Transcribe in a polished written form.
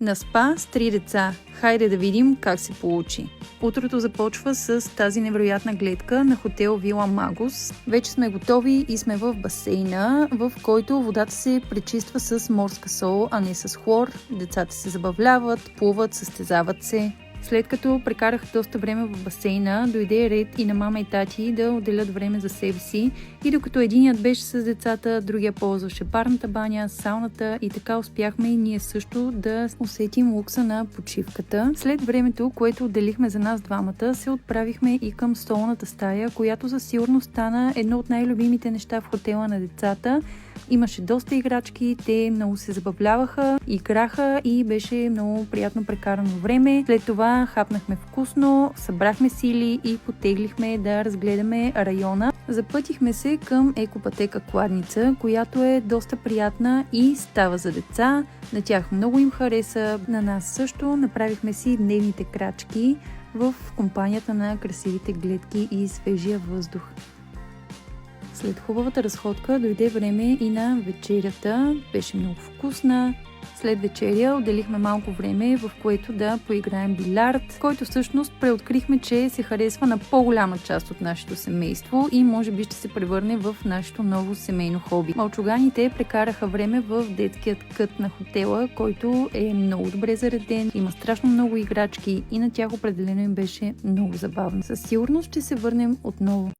На спа с 3 деца. Хайде да видим как се получи. Утрото започва с тази невероятна гледка на хотел Вила Магус. Вече сме готови и сме в басейна, в който водата се пречиства с морска сол, а не с хлор. Децата се забавляват, плуват, състезават се. След като прекарах доста време в басейна, дойде ред и на мама и тати да отделят време за себе си и докато единият беше с децата, другия ползваше парната баня, сауната и така успяхме и ние също да усетим лукса на почивката. След времето, което отделихме за нас двамата, се отправихме и към столната стая, която за сигурност стана едно от най-любимите неща в хотела на децата. Имаше доста играчки, те много се забавляваха, играха и беше много приятно прекарано време. След това хапнахме вкусно, събрахме сили и потеглихме да разгледаме района. Запътихме се към екопътека Кладница, която е доста приятна и става за деца. На тях много им хареса, на нас също. Направихме си дневните крачки в компанията на красивите гледки и свежия въздух. След хубавата разходка дойде време и на вечерята. Беше много вкусна. След вечеря отделихме малко време, в което да поиграем билярд, който всъщност преоткрихме, че се харесва на по-голяма част от нашето семейство и може би ще се превърне в нашето ново семейно хоби. Малчуганите прекараха време в детският кът на хотела, който е много добре зареден, има страшно много играчки и на тях определено им беше много забавно. Със сигурност ще се върнем отново.